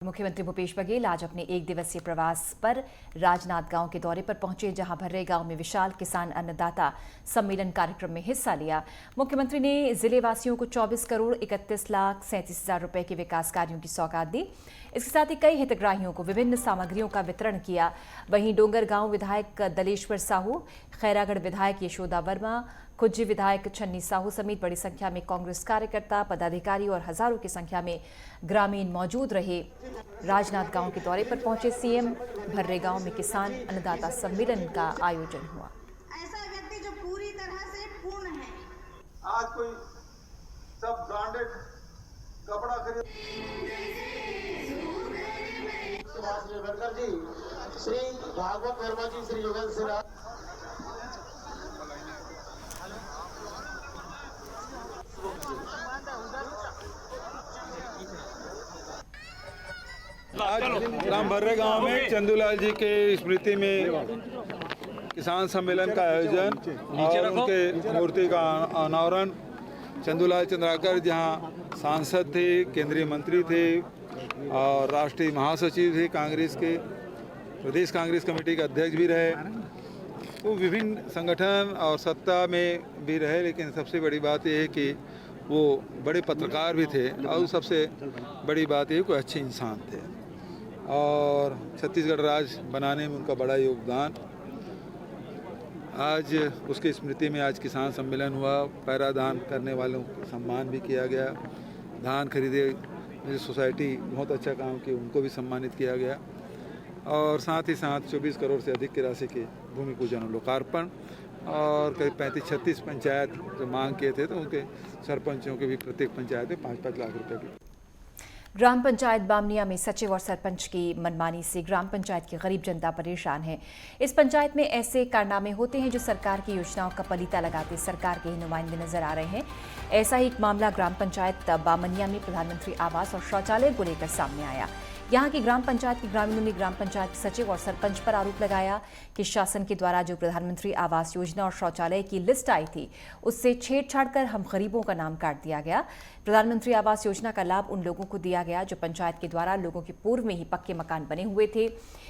मुख्यमंत्री भूपेश बघेल आज अपने एक दिवसीय प्रवास पर राजनांद गांव के दौरे पर पहुंचे, जहां भर्रे गांव में विशाल किसान अन्नदाता सम्मेलन कार्यक्रम में हिस्सा लिया। मुख्यमंत्री ने जिले वासियों को 24 करोड़ 31 लाख 37 हजार रुपए के विकास कार्यों की सौगात दी। इसके साथ ही कई हितग्राहियों को विभिन्न सामग्रियों का वितरण किया। वहीं डोंगरगांव विधायक दलेश्वर साहू, खैरागढ़ विधायक यशोदा वर्मा, खुज्जी विधायक छन्नी साहू समेत बड़ी संख्या में कांग्रेस कार्यकर्ता, पदाधिकारी और हजारों की संख्या में ग्रामीण मौजूद रहे। राजनांद गांव के दौरे पर पहुंचे सीएम, भर्रे गांव में किसान अन्नदाता सम्मेलन का आयोजन हुआ। ऐसा व्यक्ति जो पूरी तरह से पूर्ण है। आज कोई सब ब्रांडेड कपड़ा खरीद। सुभाष निर्भरकर जी, श्री भागवत वर्मा जी, श्री योगेंद्र सिन्हा। आज ग्राम भर्रे गांव में चंदूलाल जी के स्मृति में किसान सम्मेलन का आयोजन और उनके मूर्ति का अनावरण। चंदूलाल चंद्राकर जहां सांसद थे, केंद्रीय मंत्री थे और राष्ट्रीय महासचिव थे, कांग्रेस के प्रदेश कांग्रेस कमेटी के अध्यक्ष भी रहे, तो विभिन्न संगठन और सत्ता में भी रहे। लेकिन सबसे बड़ी बात यह है कि वो बड़े पत्रकार भी थे और सबसे बड़ी बात ये कोई अच्छे इंसान थे और छत्तीसगढ़ राज्य बनाने में उनका बड़ा योगदान। आज उसकी स्मृति में आज किसान सम्मेलन हुआ। पैरा दान करने वालों को सम्मान भी किया गया। धान खरीदे सोसाइटी बहुत अच्छा काम की, उनको भी सम्मानित किया गया और साथ ही साथ 24 करोड़ से अधिक की राशि के भूमि पूजन और लोकार्पण और करीब 35-36 पंचायत जो मांग किए थे तो उनके सरपंचों के भी प्रत्येक पंचायत में 5-5 लाख रुपए की। ग्राम पंचायत बामनिया में सचिव और सरपंच की मनमानी से ग्राम पंचायत की गरीब जनता परेशान है। इस पंचायत में ऐसे कारनामे होते हैं जो सरकार की योजनाओं का पलीता लगाते सरकार के ही नुमाइंदे नजर आ रहे हैं। ऐसा ही एक मामला ग्राम पंचायत बामनिया में प्रधानमंत्री आवास और शौचालय को लेकर सामने आया। यहाँ की ग्राम पंचायत के ग्रामीणों ने ग्राम पंचायत सचिव और सरपंच पर आरोप लगाया कि शासन के द्वारा जो प्रधानमंत्री आवास योजना और शौचालय की लिस्ट आई थी उससे छेड़छाड़ कर हम गरीबों का नाम काट दिया गया। प्रधानमंत्री आवास योजना का लाभ उन लोगों को दिया गया जो पंचायत के द्वारा लोगों के पूर्व में ही पक्के मकान बने हुए थे।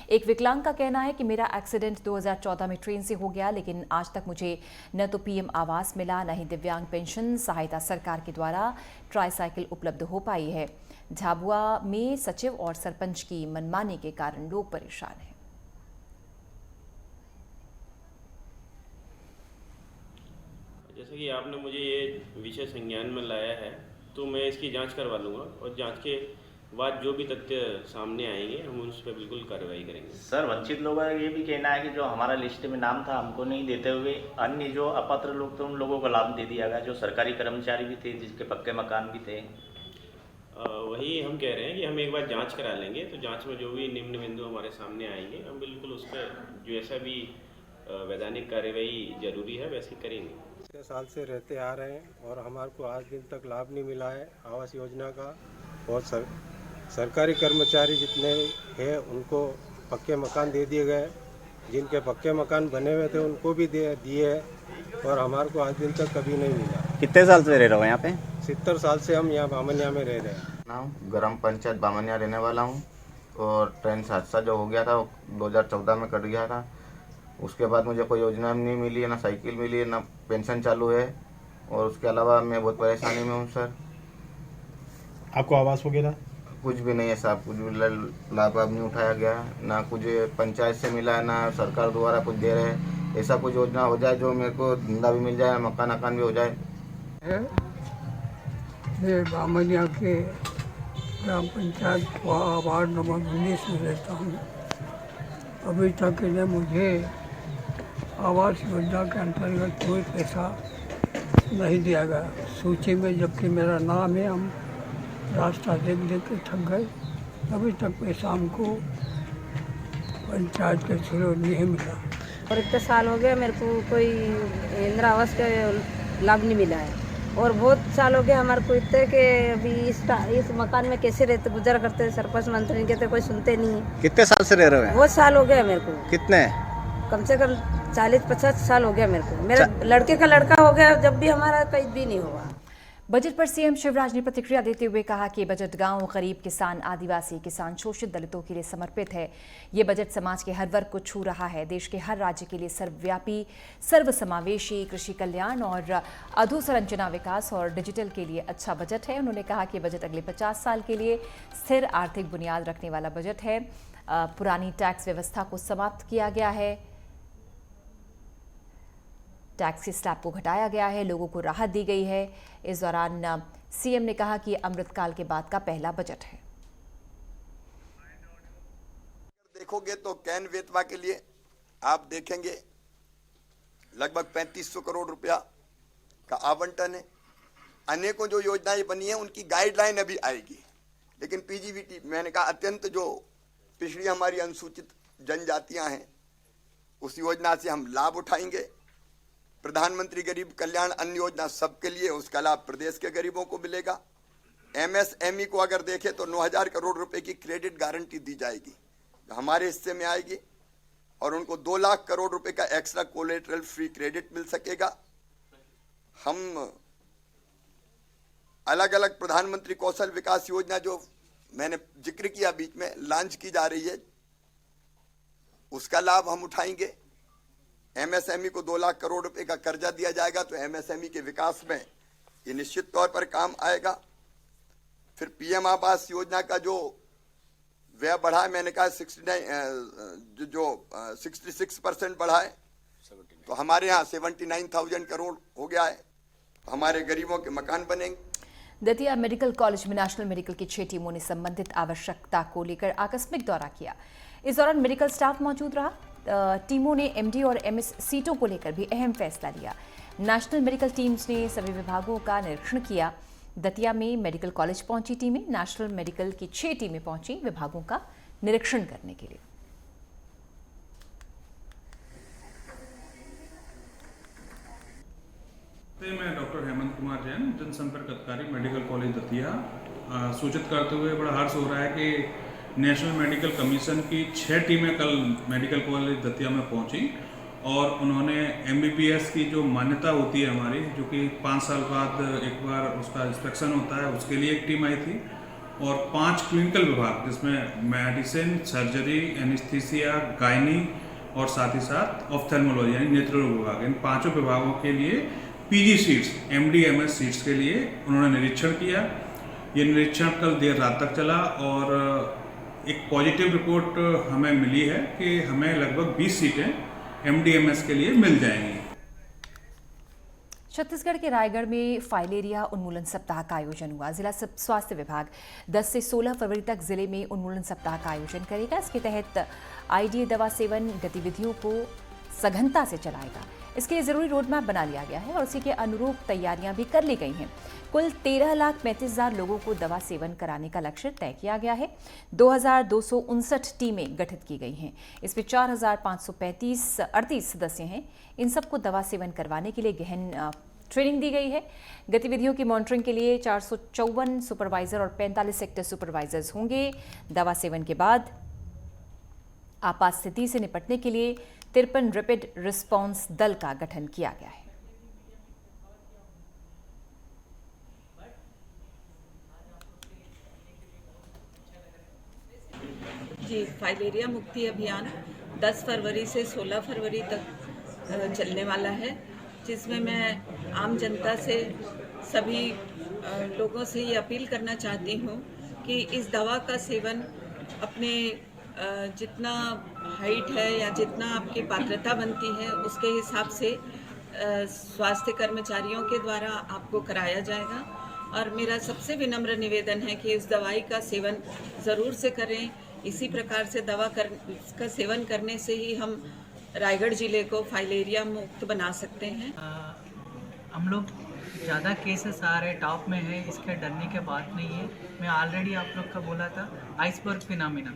एक विकलांग का कहना है कि मेरा एक्सीडेंट 2014 में ट्रेन से हो गया, लेकिन आज तक मुझे न तो पीएम आवास मिला, न ही दिव्यांग पेंशन सहायता सरकार के द्वारा ट्राईसाइकिल उपलब्ध हो पाई है। झाबुआ में सचिव और सरपंच की मनमानी के कारण लोग परेशान हैं। जैसे कि आपने मुझे ये विषय संज्ञान में लाया है तो मैं इसकी जांच करवा लूँगा और जांच के बाद जो भी तथ्य सामने आएंगे हम उस पर बिल्कुल कार्रवाई करेंगे। सर, वंचित लोगों का ये भी कहना है कि जो हमारा लिस्ट में नाम था हमको नहीं देते हुए अन्य जो अपात्र लोग थे उन लोगों को लाभ दे दिया गया, जो सरकारी कर्मचारी भी थे, जिसके पक्के मकान भी थे। वही हम कह रहे हैं कि हम एक बार जांच करा लेंगे, तो जांच में जो भी निम्न बिंदु हमारे सामने आएंगे हम बिल्कुल उस पर जैसा भी वैधानिक कार्रवाई जरूरी है वैसे करेंगे। 6 साल से रहते आ रहे हैं और हमारे को आज दिन तक लाभ नहीं मिला है आवास योजना का। और सरकारी कर्मचारी जितने हैं उनको पक्के मकान दे दिए गए, जिनके पक्के मकान बने हुए थे उनको भी दिए और हमारे को आज दिन तक कभी नहीं मिला। कितने साल से रह रहे हो यहाँ पे? 70 साल से हम यहाँ बामनिया में रह रहे हैं। नाम ग्राम पंचायत बामनिया रहने वाला हूँ और ट्रेन से हादसा जो हो गया था 2014 में कट गया था। उसके बाद मुझे कोई योजना नहीं मिली है, ना साइकिल मिली है, ना पेंशन चालू है और उसके अलावा मैं बहुत परेशानी में हूँ सर। आपको आवास वगैरह कुछ भी नहीं है साहब, कुछ भी लाभ नहीं उठाया गया, ना कुछ पंचायत से मिला है, ना सरकार द्वारा कुछ दे रहे हैं। ऐसा कुछ योजना हो जाए जो मेरे को धंधा भी मिल जाए, मकान भी हो जाए। मैं बामनिया के ग्राम पंचायत वार्ड नंबर 19 में रहता हूँ। अभी तक इन्हें मुझे आवास योजना के अंतर्गत कोई पैसा नहीं दिया गया सूची में, जबकि मेरा नाम है। हम रास्ता देख के थक गए, अभी तक पैसा हमको पंचायत के थ्रू नहीं मिला। और इतने साल हो गए मेरे को कोई इंदिरा आवास का लाभ नहीं मिला है और बहुत साल हो गए हमारे को इतने कि अभी इस मकान में कैसे रहते गुजर करते, सरपंच मंत्री कहते कोई सुनते नहीं। कितने साल से रह रहे हो? बहुत साल हो गया मेरे को। कितने? कम से कम 40-50 साल हो गया मेरे को। मेरे लड़के का लड़का हो गया जब भी हमारा कहीं भी नहीं हुआ। बजट पर सीएम शिवराज ने प्रतिक्रिया देते हुए कहा कि बजट गांव, गरीब, किसान, आदिवासी, किसान, शोषित दलितों के लिए समर्पित है। ये बजट समाज के हर वर्ग को छू रहा है। देश के हर राज्य के लिए सर्वव्यापी, सर्वसमावेशी कृषि कल्याण और अधोसंरचना विकास और डिजिटल के लिए अच्छा बजट है। उन्होंने कहा कि बजट अगले 50 साल के लिए स्थिर आर्थिक बुनियाद रखने वाला बजट है। पुरानी टैक्स व्यवस्था को समाप्त किया गया है, टैक्स के स्लैब को घटाया गया है, लोगों को राहत दी गई है। इस दौरान सीएम ने कहा कि अमृतकाल के बाद का पहला बजट है। देखोगे तो कैन वेतवा के लिए आप देखेंगे लगभग 3500 करोड़ रुपया का आवंटन है। अनेकों जो योजनाएं बनी है उनकी गाइडलाइन अभी आएगी, लेकिन पीजीवीटी मैंने कहा अत्यंत जो पिछड़ी हमारी अनुसूचित जनजातियां हैं उस योजना से हम लाभ उठाएंगे। प्रधानमंत्री गरीब कल्याण अन्न योजना सबके लिए, उसका लाभ प्रदेश के गरीबों को मिलेगा। एमएसएमई को अगर देखें तो 9000 करोड़ रुपए की क्रेडिट गारंटी दी जाएगी जो हमारे हिस्से में आएगी, और उनको 2 लाख करोड़ रुपए का एक्स्ट्रा कोलेटरल फ्री क्रेडिट मिल सकेगा। हम अलग अलग प्रधानमंत्री कौशल विकास योजना जो मैंने जिक्र किया बीच में लॉन्च की जा रही है, उसका लाभ हम उठाएंगे। एमएसएमई को 2 लाख करोड़ रुपए का कर्जा दिया जाएगा, तो एमएसएमई के विकास में ये निश्चित तौर पर काम आएगा। फिर पीएम आवास योजना का जो व्यय बढ़ा है, मैंने कहा 66% बढ़ा है, तो हमारे यहाँ 79,000 करोड़ हो गया है। हमारे गरीबों के मकान बनेंगे। दतिया मेडिकल कॉलेज में नेशनल मेडिकल की 6 टीमों ने संबंधित आवश्यकता को लेकर आकस्मिक दौरा किया। इस दौरान मेडिकल स्टाफ मौजूद रहा। टीमों ने एमडी और एमएस सीटों को लेकर भी अहम फैसला लिया। नेशनल मेडिकल टीम्स ने सभी विभागों का निरीक्षण किया। दतिया में मेडिकल कॉलेज पहुंची टीमें, नेशनल मेडिकल की 6 टीमें पहुंची विभागों का निरीक्षण करने के लिए। मैं डॉक्टर हेमंत कुमार जैन, जनसंपर्क अधिकारी मेडिकल कॉलेज दतिया, सूचित करते हुए बड़ा हर्ष हो रहा है कि नेशनल मेडिकल कमीशन की 6 टीमें कल मेडिकल कॉलेज दतिया में पहुंची और उन्होंने एमबीबीएस की जो मान्यता होती है हमारी, जो कि 5 साल बाद एक बार उसका इंस्पेक्शन होता है, उसके लिए एक टीम आई थी, और 5 क्लिनिकल विभाग जिसमें मेडिसिन, सर्जरी, एनेस्थीसिया, गायनी और साथ ही साथ ऑफ्थेल्मोलॉजी यानी नेत्ररोग विभाग, इन 5 विभागों के लिए पीजी सीट्स, एमडी-एमएस सीट्स के लिए उन्होंने निरीक्षण किया। ये निरीक्षण कल देर रात तक चला और एक पॉजिटिव रिपोर्ट हमें मिली है कि हमें लगभग 20 सीटें एमडी-एमएस के लिए मिल जाएंगी। छत्तीसगढ़ के रायगढ़ में फाइलेरिया उन्मूलन सप्ताह का आयोजन हुआ। जिला स्वास्थ्य विभाग 10 से 16 फरवरी तक जिले में उन्मूलन सप्ताह का आयोजन करेगा। इसके तहत आईडीए दवा सेवन गतिविधियों को सघनता से चलाएगा। इसके लिए जरूरी रोड मैप बना लिया गया है और उसी के अनुरूप तैयारियां भी कर ली गई हैं। कुल 13,35,000 लोगों को दवा सेवन कराने का लक्ष्य तय किया गया है। 2,259 टीमें गठित की गई हैं। इसमें 4,538 सदस्य हैं। इन सबको दवा सेवन करवाने के लिए गहन ट्रेनिंग दी गई है। गतिविधियों की मॉनिटरिंग के लिए 454 सुपरवाइजर और 45 सेक्टर सुपरवाइजर्स होंगे। दवा सेवन के बाद आपात स्थिति से निपटने के लिए 53 रैपिड रिस्पांस दल का गठन किया गया है। जी, फाइलेरिया मुक्ति अभियान 10 फरवरी से 16 फरवरी तक चलने वाला है, जिसमें मैं आम जनता से सभी लोगों से ये अपील करना चाहती हूँ कि इस दवा का सेवन अपने जितना हाइट है या जितना आपकी पात्रता बनती है उसके हिसाब से स्वास्थ्य कर्मचारियों के द्वारा आपको कराया जाएगा। और मेरा सबसे विनम्र निवेदन है कि इस दवाई का सेवन ज़रूर से करें। इसी प्रकार से दवा का सेवन करने से ही हम रायगढ़ जिले को फाइलेरिया मुक्त बना सकते हैं। हम लोग ज़्यादा केसेस आ रहे टॉप में है, इसके डरने की बात नहीं है। मैं ऑलरेडी आप लोग का बोला था आइसबर्ग फिनोमेना,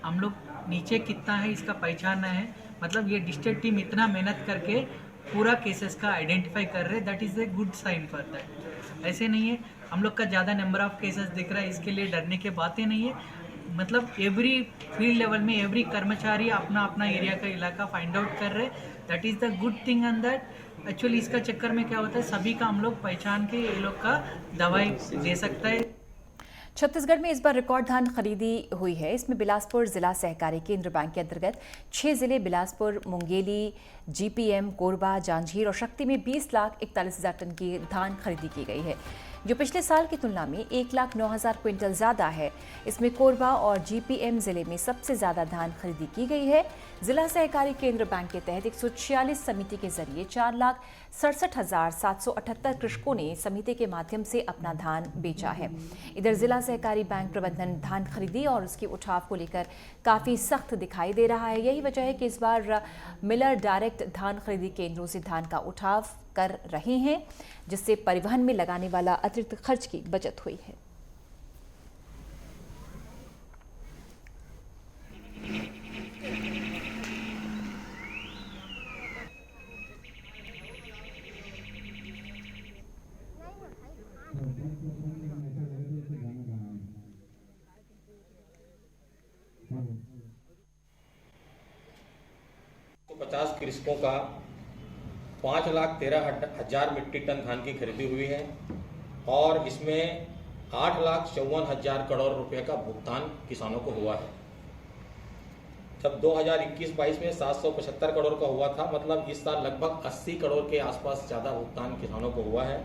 हम लोग नीचे कितना है इसका पहचानना है। मतलब ये डिस्ट्रिक्ट टीम इतना मेहनत करके पूरा केसेस का आइडेंटिफाई कर रहे, that is a good sign for that. ऐसे नहीं है हम लोग का ज़्यादा नंबर ऑफ केसेस दिख रहा है, इसके लिए डरने की बातें नहीं है। मतलब एवरी फील्ड लेवल में एवरी कर्मचारी अपना अपना एरिया का इलाका फाइंड आउट कर रहे, that is the good thing on that. Actually इसका चक्कर में क्या होता है, सभी का हम लोग पहचान के ये लोग का दवाई दे सकता है। छत्तीसगढ़ में इस बार रिकॉर्ड धान खरीदी हुई है। इसमें बिलासपुर जिला सहकारी केंद्र बैंक के अंतर्गत 6 जिले बिलासपुर, मुंगेली, जीपीएम, कोरबा, जांजगीर और शक्ति में 20,41,000 टन की धान खरीदी की गई है, जो पिछले साल की तुलना में 1,09,000 क्विंटल ज्यादा है। इसमें कोरबा और जीपीएम जिले में सबसे ज्यादा धान खरीदी की गई है। जिला सहकारी केंद्र बैंक के तहत 146 समिति के जरिए 4,67,778 कृषकों ने समिति के माध्यम से अपना धान बेचा है। इधर जिला सहकारी बैंक प्रबंधन धान खरीदी और उसकी उठाव को लेकर काफी सख्त दिखाई दे रहा है। यही वजह है कि इस बार मिलर डायरेक्ट धान खरीदी केंद्रों से धान का उठाव कर रहे हैं, जिससे परिवहन में लगाने वाला अतिरिक्त खर्च की बचत हुई है। तो 50 कृषकों का 5,13,000 मीट्रिक टन धान की खरीदी हुई है और इसमें 8,54,000 करोड़ रुपए का भुगतान किसानों को हुआ है। जब 2021-22 में 775 करोड़ का हुआ था, मतलब इस साल लगभग 80 करोड़ के आसपास ज़्यादा भुगतान किसानों को हुआ है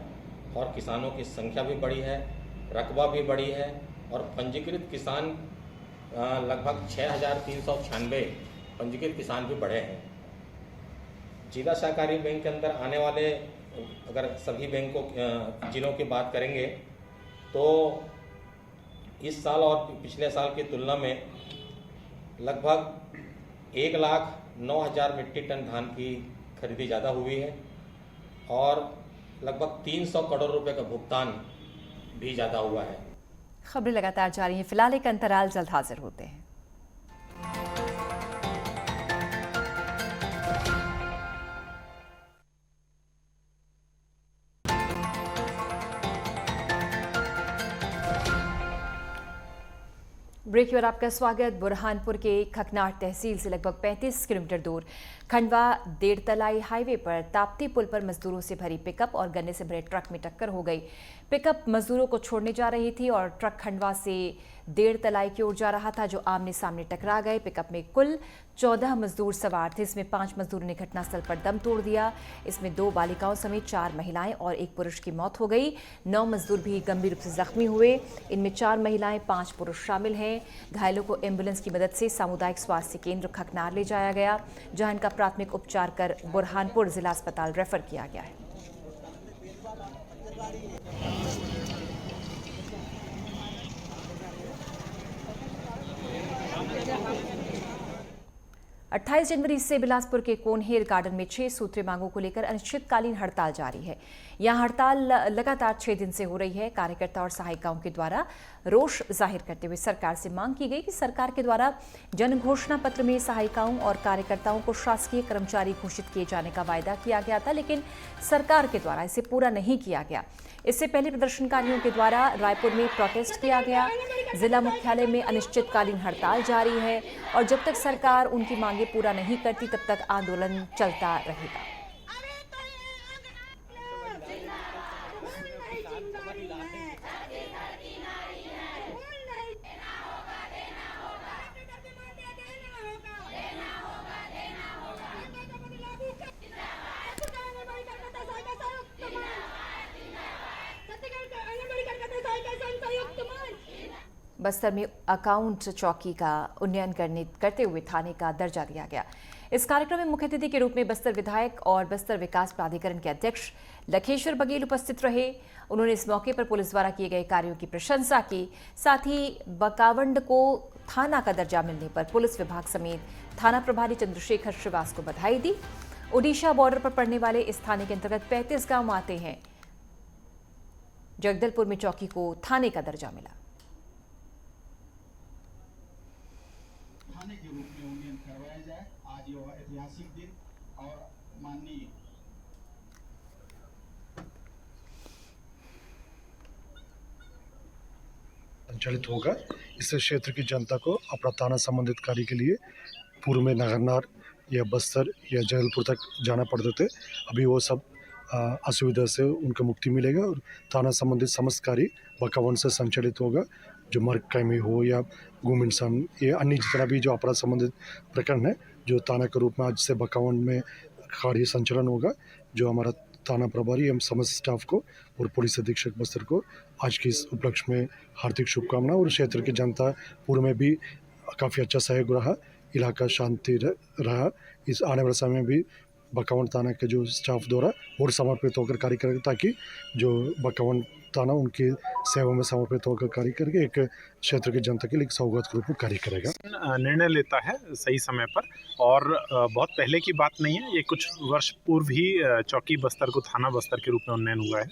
और किसानों की संख्या भी बढ़ी है, रकबा भी बढ़ी है और पंजीकृत किसान लगभग 6,396 पंजीकृत किसान भी बढ़े हैं। जिला सहकारी बैंक के अंदर आने वाले अगर सभी बैंकों जिलों की बात करेंगे तो इस साल और पिछले साल की तुलना में लगभग 1,09,000 मीट्रिक टन धान की खरीदी ज़्यादा हुई है और लगभग 300 करोड़ रुपए का भुगतान भी ज़्यादा हुआ है। खबरें लगातार जारी हैं। फिलहाल एक अंतराल, जल्द हाजिर होते हैं। ब्रेक पर आपका स्वागत। बुरहानपुर के खकनार तहसील से लगभग 35 किलोमीटर दूर खंडवा देड़तलाई हाईवे पर ताप्ती पुल पर मजदूरों से भरी पिकअप और गन्ने से भरे ट्रक में टक्कर हो गई। पिकअप मजदूरों को छोड़ने जा रही थी और ट्रक खंडवा से देड़तलाई की ओर जा रहा था, जो आमने सामने टकरा गए। पिकअप में कुल 14 मजदूर सवार थे। इसमें 5 मजदूरों ने घटनास्थल पर दम तोड़ दिया। इसमें 2 बालिकाओं समेत 4 महिलाएं और 1 पुरुष की मौत हो गई। 9 मजदूर भी गंभीर रूप से जख्मी हुए। इनमें 4 महिलाएं, 5 पुरुष शामिल हैं। घायलों को एम्बुलेंस की मदद से सामुदायिक स्वास्थ्य केंद्र खकनार ले जाया गया, जहां इनका प्राथमिक उपचार कर बुरहानपुर जिला अस्पताल रेफर किया गया है। 28 जनवरी से बिलासपुर के कोनहेर गार्डन में 6 सूत्रीय मांगों को लेकर अनिश्चितकालीन हड़ताल जारी है। यहां हड़ताल लगातार 6 दिन से हो रही है। कार्यकर्ता और सहायिकाओं के द्वारा रोष जाहिर करते हुए सरकार से मांग की गई कि सरकार के द्वारा जन घोषणा पत्र में सहायिकाओं और कार्यकर्ताओं को शासकीय कर्मचारी घोषित किए जाने का वायदा किया गया था, लेकिन सरकार के द्वारा इसे पूरा नहीं किया गया। इससे पहले प्रदर्शनकारियों के द्वारा रायपुर में प्रोटेस्ट किया गया। जिला मुख्यालय में अनिश्चितकालीन हड़ताल जारी है और जब तक सरकार उनकी मांगें पूरा नहीं करती तब तक आंदोलन चलता रहेगा। बस्तर में अकाउंट चौकी का उन्नयन करते हुए थाने का दर्जा दिया गया। इस कार्यक्रम में मुख्य अतिथि के रूप में बस्तर विधायक और बस्तर विकास प्राधिकरण के अध्यक्ष लखेश्वर बघेल उपस्थित रहे। उन्होंने इस मौके पर पुलिस द्वारा किए गए कार्यों की प्रशंसा की। साथ ही बकावंड को थाना का दर्जा मिलने पर पुलिस विभाग समेत थाना प्रभारी चंद्रशेखर श्रीवास को बधाई दी। ओडिशा बॉर्डर पर पड़ने वाले इस थाने के अंतर्गत 35 गांव आते हैं। जगदलपुर में चौकी को थाने का दर्जा मिला। थाने के रूप में उन्नयन करवाया जाए। आज यह ऐतिहासिक दिन और माननीय संचालित होगा। इससे क्षेत्र की जनता को अपना थाना संबंधित कार्य के लिए पूर्व में नगरनार या बस्तर या जबलपुर तक जाना पड़ते थे। अभी वो सब असुविधा से उनको मुक्ति मिलेगा और थाना संबंधित समस्त कार्य बकावन से संचालित होगा। जो मर्ग कायमी हो या गुम इंसान, ये अन्य जितना भी जो अपराध संबंधित प्रकरण है, जो थाना के रूप में आज से बकावन में कार्य संचालन होगा। जो हमारा थाना प्रभारी एवं समस्त स्टाफ को और पुलिस अधीक्षक बस्तर को आज के इस उपलक्ष्य में हार्दिक शुभकामनाएं। और क्षेत्र की जनता पूर्व में भी काफ़ी अच्छा सहयोग रहा, इलाका शांति रहा। इस आने वाले समय में भी बकावन थाना के जो स्टाफ द्वारा और समर्पित होकर कार्य करेगा, ताकि जो बकावन थाना उनकी सेवा में समर्पित होकर कार्य करके एक क्षेत्र की जनता के लिए एक सौगात के रूप में कार्य करेगा। निर्णय लेता है सही समय पर, और बहुत पहले की बात नहीं है। ये कुछ वर्ष पूर्व ही चौकी बस्तर को थाना बस्तर के रूप में उन्नयन हुआ है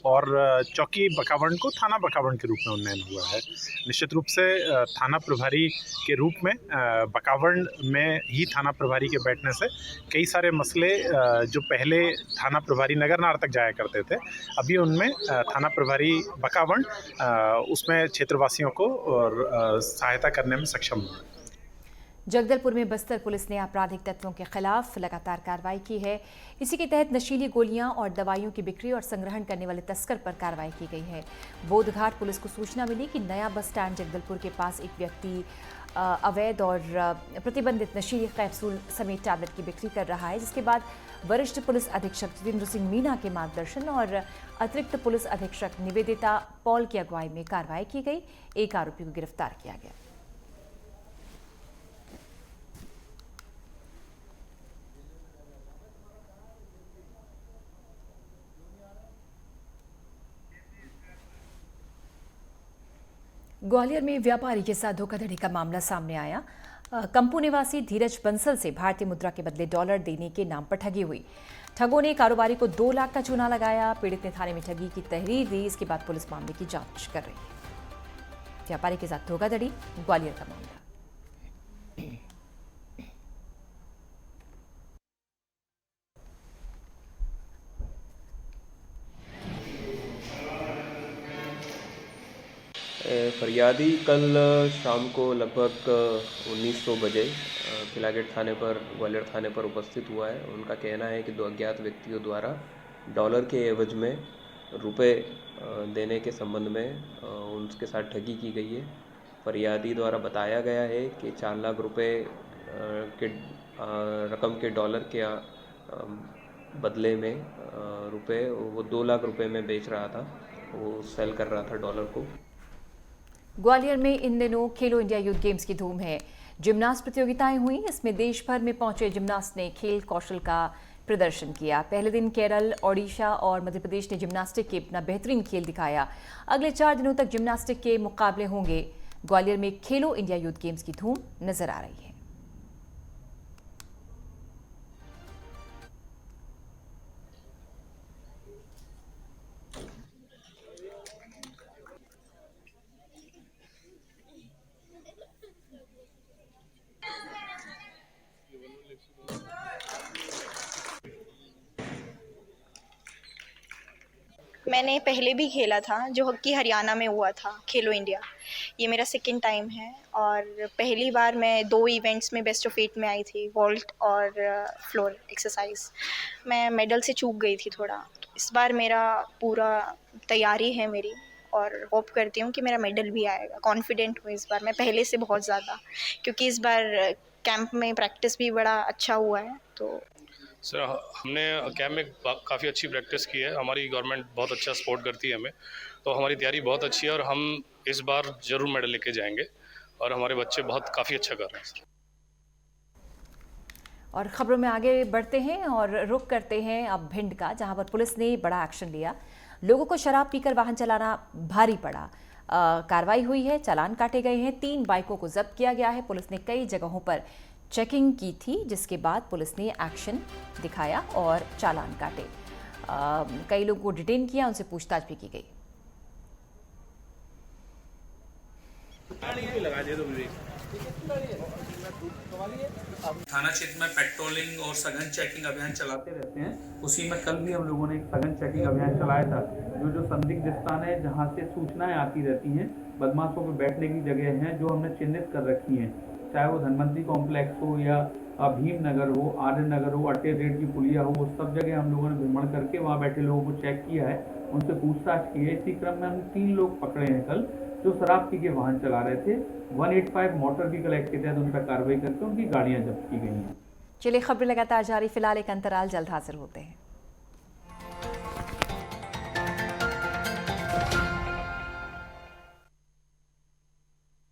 और चौकी बकावंड को थाना बकावंड के रूप में उन्नयन हुआ है। निश्चित रूप से थाना प्रभारी के रूप में बकावंड में ही थाना प्रभारी के बैठने से कई सारे मसले जो पहले थाना प्रभारी नगर नार तक जाया करते थे, अभी उनमें थाना प्रभारी बकावंड उसमें क्षेत्रवासियों को और सहायता करने में सक्षम हुआ। जगदलपुर में बस्तर पुलिस ने आपराधिक तत्वों के खिलाफ लगातार कार्रवाई की है। इसी के तहत नशीली गोलियां और दवाइयों की बिक्री और संग्रहण करने वाले तस्कर पर कार्रवाई की गई है। बोधघाट पुलिस को सूचना मिली कि नया बस स्टैंड जगदलपुर के पास एक व्यक्ति अवैध और प्रतिबंधित नशीली कैप्सूल समेत टैबलेट की बिक्री कर रहा है, जिसके बाद वरिष्ठ पुलिस अधीक्षक जितेंद्र सिंह मीना के मार्गदर्शन और अतिरिक्त पुलिस अधीक्षक निवेदिता पॉल की अगुवाई में कार्रवाई की गई। एक आरोपी को गिरफ्तार किया गया। ग्वालियर में व्यापारी के साथ धोखाधड़ी का मामला सामने आया। कंपू निवासी धीरज बंसल से भारतीय मुद्रा के बदले डॉलर देने के नाम पर ठगी हुई। ठगों ने कारोबारी को 2 लाख का चूना लगाया। पीड़ित ने थाने में ठगी की तहरीर दी। इसके बाद पुलिस मामले की जांच कर रही है। व्यापारी के साथ धोखाधड़ी, ग्वालियर का मामला। फरियादी कल शाम को लगभग 1900 बजे किलागेट थाने पर, ग्वालियर थाने पर उपस्थित हुआ है। उनका कहना है कि 2 अज्ञात व्यक्तियों द्वारा डॉलर के एवज में रुपए देने के संबंध में उनके साथ ठगी की गई है। फरियादी द्वारा बताया गया है कि 4 लाख रुपए के रकम के डॉलर के बदले में रुपए वो 2 लाख रुपए में बेच रहा था, वो सेल कर रहा था डॉलर को। ग्वालियर में इन दिनों खेलो इंडिया यूथ गेम्स की धूम है। जिम्नास्ट प्रतियोगिताएं हुई। इसमें देश भर में पहुंचे जिम्नास्ट ने खेल कौशल का प्रदर्शन किया। पहले दिन केरल, ओडिशा और मध्य प्रदेश ने जिम्नास्टिक के अपना बेहतरीन खेल दिखाया। अगले 4 दिनों तक जिम्नास्टिक के मुकाबले होंगे। ग्वालियर में खेलो इंडिया यूथ गेम्स की धूम नजर आ रही है। मैंने पहले भी खेला था, जो कि हरियाणा में हुआ था खेलो इंडिया। ये मेरा 2nd टाइम है और पहली बार मैं 2 इवेंट्स में बेस्ट ऑफ 8 में आई थी, वॉल्ट और फ्लोर एक्सरसाइज। मैं मेडल से चूक गई थी थोड़ा। इस बार मेरा पूरा तैयारी है मेरी और होप करती हूँ कि मेरा मेडल भी आएगा। कॉन्फिडेंट हूँ इस बार मैं पहले से बहुत ज़्यादा, क्योंकि इस बार कैंप में प्रैक्टिस भी बड़ा अच्छा हुआ है। तो सर हमने कैंप में काफ़ी अच्छी प्रैक्टिस की है। हमारी गवर्नमेंट बहुत अच्छा सपोर्ट करती है हमें, तो हमारी तैयारी बहुत अच्छी है और हम इस बार ज़रूर मेडल लेके जाएंगे और हमारे बच्चे काफ़ी अच्छा कर रहे हैं। और खबरों में आगे बढ़ते हैं और रुख करते हैं अब भिंड का, जहां पर पुलिस ने बड़ा एक्शन लिया। लोगों को शराब पीकर वाहन चलाना भारी पड़ा। कार्रवाई हुई है, चालान काटे गए हैं। 3 बाइकों को जब्त किया गया है। पुलिस ने कई जगहों पर चेकिंग की थी, जिसके बाद पुलिस ने एक्शन दिखाया और चालान काटे। कई लोगों को डिटेन किया, उनसे पूछताछ भी की गई। थाना क्षेत्र में पेट्रोलिंग और सघन चेकिंग अभियान चलाते रहते हैं। उसी में कल भी हम लोगों ने एक सघन चेकिंग अभियान चलाया था। जो संदिग्ध स्थान है जहां से सूचनाएं आती रहती हैं, बदमाशों के बैठने की जगह हैं जो हमने चिन्हित कर रखी हैं, चाहे वो धनवंतरी कॉम्प्लेक्स हो या भीमनगर हो, आर्य नगर हो, अट्टे रेड की पुलिया हो, वो सब जगह हम लोगों ने भ्रमण करके वहाँ बैठे लोगों को चेक किया है, उनसे पूछताछ की है। इसी क्रम में हम 3 लोग पकड़े हैं कल, जो शराब पी के वाहन चला रहे थे। 185 मोटर व्हीकल एक्ट के तहत उन पर कार्रवाई करके उनकी गाड़ियाँ जब्त की गई हैं। चलिए, खबरें लगातार जारी, फिलहाल एक अंतराल, जल्द हाजिर होते हैं।